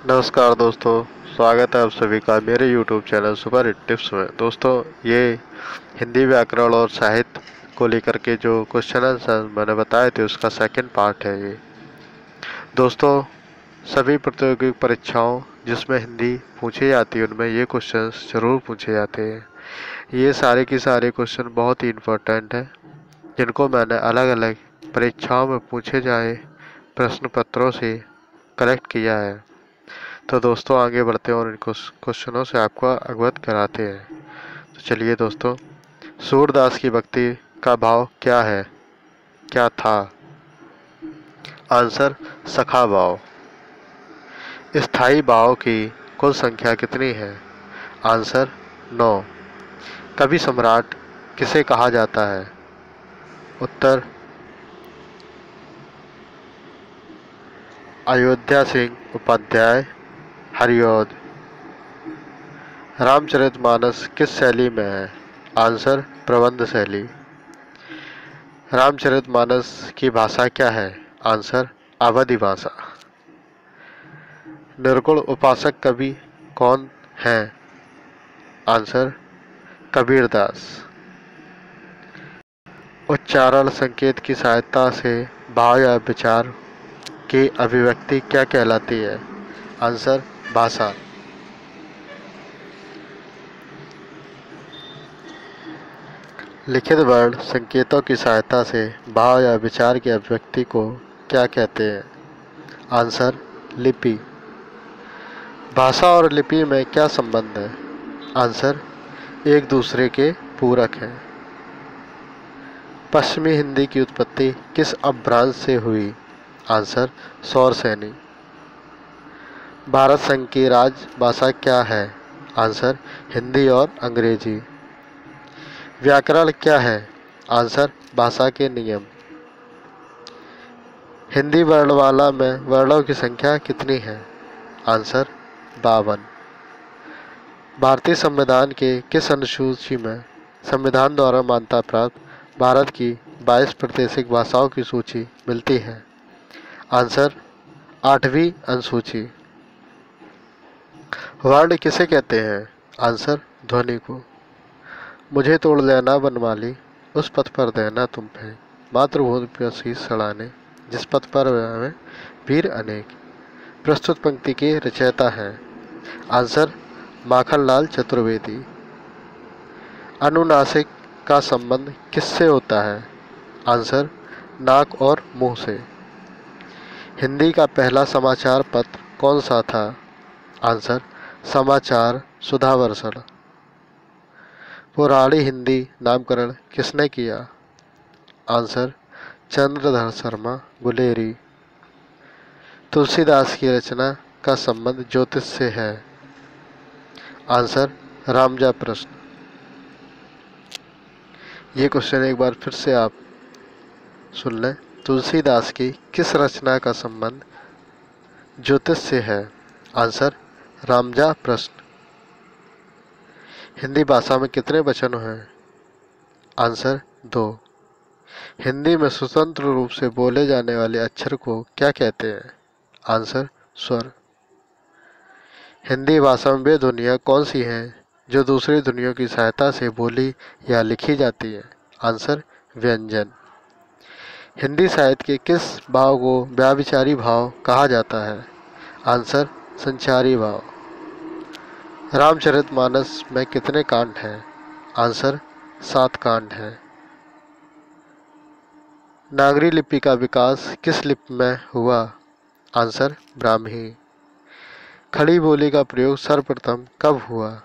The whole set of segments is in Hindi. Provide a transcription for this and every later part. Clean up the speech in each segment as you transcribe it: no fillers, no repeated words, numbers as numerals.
नमस्कार दोस्तों, स्वागत है आप सभी का मेरे YouTube channel super hit tips में। दोस्तों, ये हिंदी व्याकरण और साहित्य को लेकर के जो क्वेश्चन आंसर मैंने बताए थे उसका सेकंड पार्ट है ये। दोस्तों, सभी प्रतियोगी परीक्षाओं जिसमें हिंदी पूछी जाती है उनमें ये क्वेश्चंस जरूर पूछे जाते हैं। ये सारे के सारे क्वेश्चन बहुत ही इम्पोर्टेंट हैं, जिनको मैंने अलग अलग परीक्षाओं में पूछे जाए प्रश्न पत्रों से कलेक्ट किया है। तो दोस्तों, आगे बढ़ते हैं और इन क्वेश्चनों से आपको अवगत कराते हैं। तो चलिए दोस्तों, सूरदास की भक्ति का भाव क्या है, क्या था? आंसर, सखा भाव। स्थाई भाव की कुल संख्या कितनी है? आंसर, 9। कवि सम्राट किसे कहा जाता है? उत्तर, अयोध्या सिंह उपाध्याय हरिऔध। रामचरितमानस किस शैली में है? आंसर, प्रबंध शैली। रामचरितमानस की भाषा क्या है? आंसर, अवधी भाषा। निर्गुण उपासक कवि कौन है? आंसर, कबीरदास। उच्चारण संकेत की सहायता से भाव या विचार की अभिव्यक्ति क्या कहलाती है? आंसर, भाषा। लिखित वर्ण संकेतों की सहायता से भाव या विचार की अभिव्यक्ति को क्या कहते हैं? आंसर, लिपि। भाषा और लिपि में क्या संबंध है? आंसर, एक दूसरे के पूरक हैं। पश्चिमी हिंदी की उत्पत्ति किस अपभ्रंश से हुई? आंसर, शौरसेनी। भारत संघ की राजभाषा क्या है? आंसर, हिंदी और अंग्रेजी। व्याकरण क्या है? आंसर, भाषा के नियम। हिंदी वर्णमाला में वर्णों की संख्या कितनी है? आंसर, 52। भारतीय संविधान के किस अनुसूची में संविधान द्वारा मान्यता प्राप्त भारत की 22 प्रादेशिक भाषाओं की सूची मिलती है? आंसर, 8वीं अनुसूची। वर्ण किसे कहते हैं? आंसर, ध्वनि को। मुझे तोड़ लेना बनमाली, उस पथ पर देना तुम पे, मातृभूमि पर शीश चढ़ाने, जिस पथ पर में वीर अनेक। प्रस्तुत पंक्ति के रचयिता हैं? आंसर, माखनलाल चतुर्वेदी। अनुनासिक का संबंध किससे होता है? आंसर, नाक और मुंह से। हिंदी का पहला समाचार पत्र कौन सा था? आंसर, समाचार सुधावर्षण। पुरानी हिंदी नामकरण किसने किया? आंसर, चंद्रधर शर्मा गुलेरी। तुलसीदास की रचना का संबंध ज्योतिष से है? आंसर, रामजा प्रश्न। ये क्वेश्चन एक बार फिर से आप सुन लें। तुलसीदास की किस रचना का संबंध ज्योतिष से है? आंसर, रामजा प्रश्न। हिंदी भाषा में कितने वचन हैं? आंसर, 2। हिंदी में स्वतंत्र रूप से बोले जाने वाले अक्षर को क्या कहते हैं? आंसर, स्वर। हिंदी भाषा में वे ध्वनियाँ कौन सी हैं जो दूसरी ध्वनियों की सहायता से बोली या लिखी जाती हैं? आंसर, व्यंजन। हिंदी साहित्य के किस भाव को व्याभिचारी भाव कहा जाता है? आंसर, संचारी भाव। रामचरितमानस में कितने कांड हैं? आंसर, 7 कांड हैं। नागरी लिपि का विकास किस लिपि में हुआ? आंसर, ब्राह्मी। खड़ी बोली का प्रयोग सर्वप्रथम कब हुआ?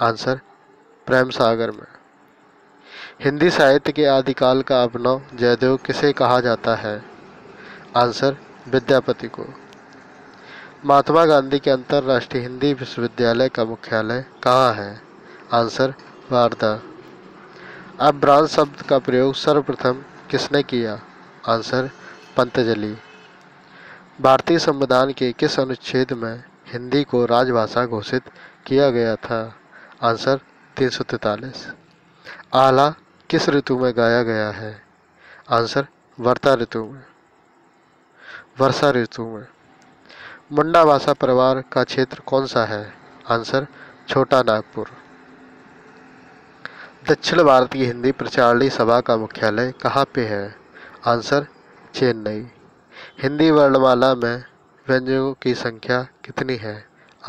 आंसर, प्रेम सागर में। हिंदी साहित्य के आदिकाल का अभिनव जयदेव किसे कहा जाता है? आंसर, विद्यापति को। महात्मा गांधी के अंतर्राष्ट्रीय हिंदी विश्वविद्यालय का मुख्यालय कहाँ है? आंसर, वार्धा। अपभ्रंश शब्द का प्रयोग सर्वप्रथम किसने किया? आंसर, पतंजलि। भारतीय संविधान के किस अनुच्छेद में हिंदी को राजभाषा घोषित किया गया था? आंसर, 343। आला किस ऋतु में गाया गया है? आंसर, वर्षा ऋतु में। मुंडा भाषा परिवार का क्षेत्र कौन सा है? आंसर छोटा नागपुर। दक्षिण भारतीय हिंदी प्रचारणी सभा का मुख्यालय कहाँ पे है? आंसर चेन्नई। हिंदी वर्णमाला में व्यंजनों की संख्या कितनी है?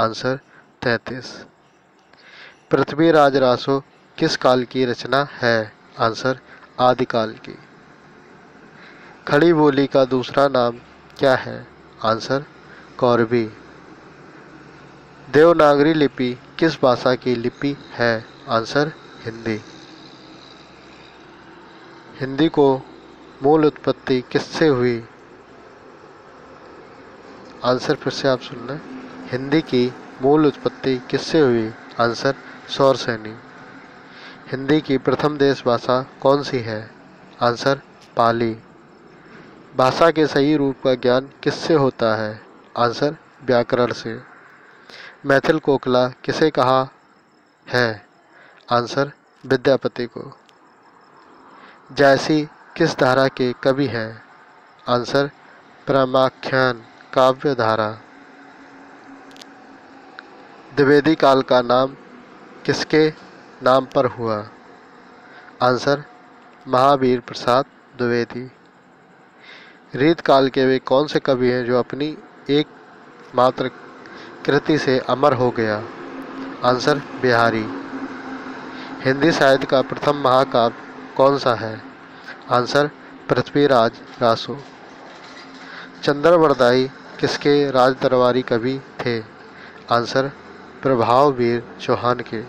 आंसर 33। पृथ्वीराज रासो किस काल की रचना है? आंसर आदिकाल की। खड़ी बोली का दूसरा नाम क्या है? आंसर कौरवी। देवनागरी लिपि किस भाषा की लिपि है? आंसर हिंदी। हिंदी को मूल उत्पत्ति किससे हुई? आंसर फिर से आप सुन लें। हिंदी की मूल उत्पत्ति किससे हुई? आंसर सौरसेनी। हिंदी की प्रथम देश भाषा कौन सी है? आंसर पाली। भाषा के सही रूप का ज्ञान किससे होता है? आंसर व्याकरण से। मैथिल कोकिला किसे कहा है? आंसर विद्यापति को। जायसी किस धारा के कवि हैं? आंसर प्रामाख्यान काव्य धारा। द्विवेदी काल का नाम किसके नाम पर हुआ? आंसर महावीर प्रसाद द्विवेदी। रीत काल के वे कौन से कवि हैं जो अपनी एक मात्र कृति से अमर हो गया? आंसर बिहारी। हिंदी साहित्य का प्रथम महाकाव्य कौन सा है? आंसर पृथ्वीराज रासो। चंद्रवरदाई किसके राज दरबारी कवि थे? आंसर प्रभाववीर चौहान के।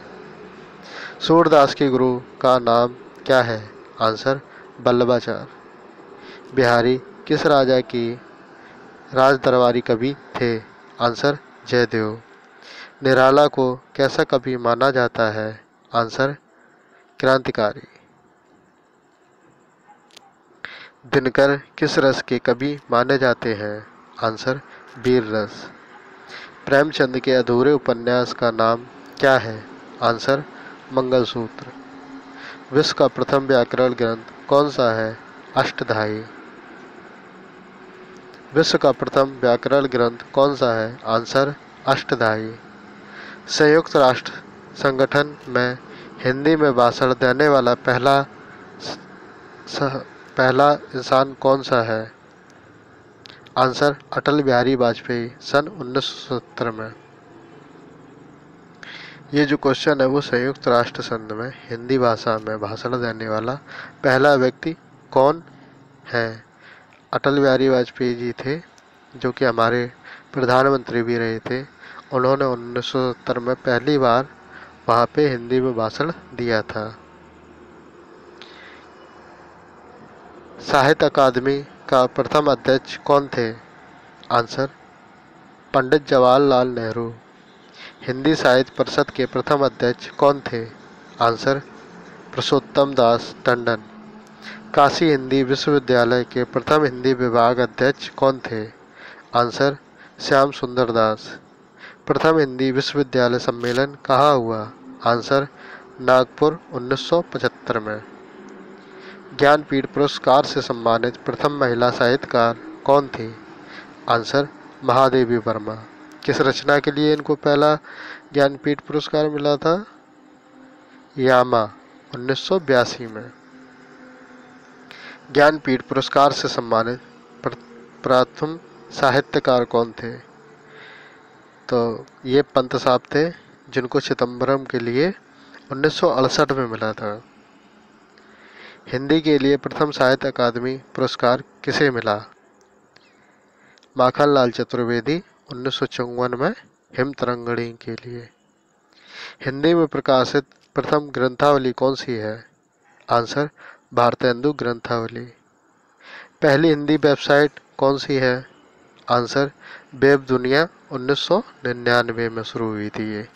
सूरदास के गुरु का नाम क्या है? आंसर वल्लभाचार्य। बिहारी किस राजा की राज दरबारी कवि थे? आंसर जयदेव। निराला को कैसा कवि माना जाता है? आंसर क्रांतिकारी। दिनकर किस रस के कवि माने जाते हैं? आंसर वीर रस। प्रेमचंद के अधूरे उपन्यास का नाम क्या है? आंसर मंगलसूत्र। विश्व का प्रथम व्याकरण ग्रंथ कौन सा है? अष्टधाई। विश्व का प्रथम व्याकरण ग्रंथ कौन सा है? आंसर अष्टधाई। संयुक्त राष्ट्र संगठन में हिंदी में भाषण देने वाला पहला इंसान कौन सा है? आंसर अटल बिहारी वाजपेयी सन 1970 में। ये जो क्वेश्चन है वो संयुक्त राष्ट्र संघ में हिंदी भाषा में भाषण देने वाला पहला व्यक्ति कौन है? अटल बिहारी वाजपेयी जी थे, जो कि हमारे प्रधानमंत्री भी रहे थे। उन्होंने 1970 में पहली बार वहाँ पे हिंदी में भाषण दिया था। साहित्य अकादमी का प्रथम अध्यक्ष कौन थे? आंसर पंडित जवाहरलाल नेहरू। हिंदी साहित्य परिषद के प्रथम अध्यक्ष कौन थे? आंसर पुरुषोत्तम दास टंडन। काशी हिंदी विश्वविद्यालय के प्रथम हिंदी विभाग अध्यक्ष कौन थे? आंसर श्याम सुंदर दास। प्रथम हिंदी विश्वविद्यालय सम्मेलन कहाँ हुआ? आंसर नागपुर 1975 में। ज्ञानपीठ पुरस्कार से सम्मानित प्रथम महिला साहित्यकार कौन थी? आंसर महादेवी वर्मा। किस रचना के लिए इनको पहला ज्ञानपीठ पुरस्कार मिला था? यामा 1982 में। ज्ञानपीठ पुरस्कार से सम्मानित प्रथम साहित्यकार कौन थे? तो ये पंत साहब थे, जिनको चिदम्बरम के लिए 1968 में मिला था। हिंदी के लिए प्रथम साहित्य अकादमी पुरस्कार किसे मिला? माखनलाल चतुर्वेदी 1954 में हिमतरंगिणी के लिए। हिंदी में प्रकाशित प्रथम ग्रंथावली कौन सी है? आंसर भारतेंदु ग्रंथावली। पहली हिंदी वेबसाइट कौन सी है? आंसर वेब दुनिया 1999 में शुरू हुई थी। ये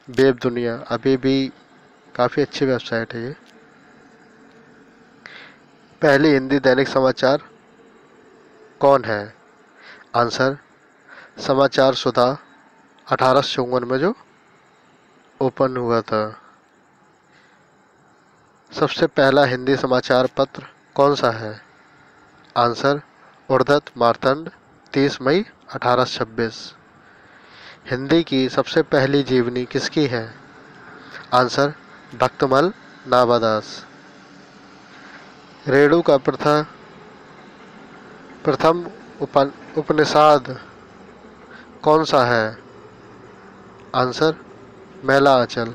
वेब दुनिया अभी भी काफ़ी अच्छी वेबसाइट है। ये पहली हिंदी दैनिक समाचार कौन है? आंसर समाचार सुधा 1854 में जो ओपन हुआ था। सबसे पहला हिंदी समाचार पत्र कौन सा है? आंसर उर्दत मार्तंड 30 मई 1826। हिंदी की सबसे पहली जीवनी किसकी है? आंसर भक्तमल नाभादास। रेणु का प्रथम उपनिषद कौन सा है? आंसर मैला आंचल।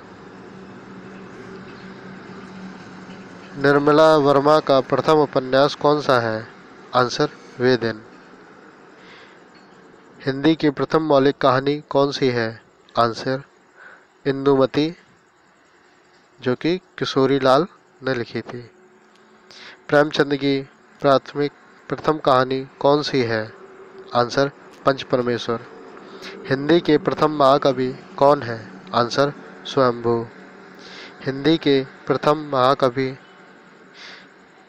निर्मला वर्मा का प्रथम उपन्यास कौन सा है? आंसर वेदन। हिंदी की प्रथम मौलिक कहानी कौन सी है? आंसर इंदुमती, जो कि किशोरी लाल ने लिखी थी। प्रेमचंद की प्रथम कहानी कौन सी है? आंसर पंच परमेश्वर। हिंदी के प्रथम महाकवि कौन है? आंसर स्वयंभू। हिंदी के प्रथम महाकवि,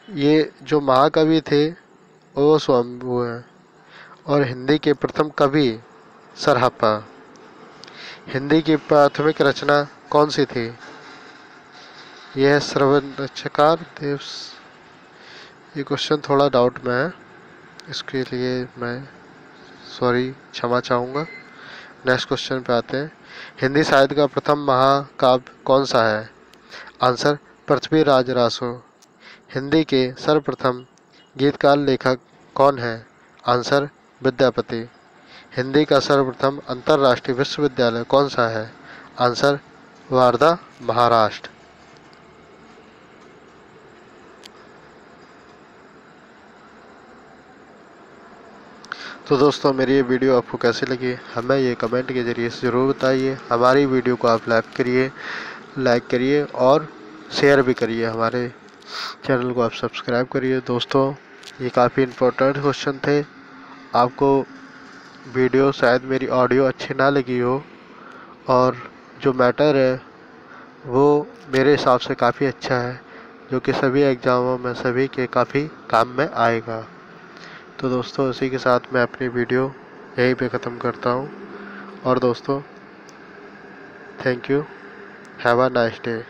ये जो महाकवि थे वो स्वयंभू हैं। और हिंदी के प्रथम कवि सरहप्पा। हिंदी की प्राथमिक रचना कौन सी थी? यह श्रवणचकार देव। ये क्वेश्चन थोड़ा डाउट में है, इसके लिए मैं क्षमा चाहूँगा। नेक्स्ट क्वेश्चन पे आते हैं। हिंदी साहित्य का प्रथम महाकाव्य कौन सा है? आंसर पृथ्वीराज रासो। हिंदी के सर्वप्रथम गीतकार लेखक कौन है? आंसर विद्यापति। हिंदी का सर्वप्रथम अंतर्राष्ट्रीय विश्वविद्यालय कौन सा है? आंसर वार्धा, महाराष्ट्र। तो दोस्तों, मेरी ये वीडियो आपको कैसी लगी हमें ये कमेंट के जरिए ज़रूर बताइए। हमारी वीडियो को आप लाइक करिए और शेयर भी करिए। हमारे चैनल को आप सब्सक्राइब करिए। दोस्तों, ये काफ़ी इम्पोर्टेंट क्वेश्चन थे। आपको वीडियो शायद मेरी ऑडियो अच्छी ना लगी हो, और जो मैटर है वो मेरे हिसाब से काफ़ी अच्छा है, जो कि सभी एग्ज़ामों में सभी के काफ़ी काम में आएगा। तो दोस्तों, इसी के साथ मैं अपनी वीडियो यहीं पे ख़त्म करता हूँ। और दोस्तों, thank you, have a nice day.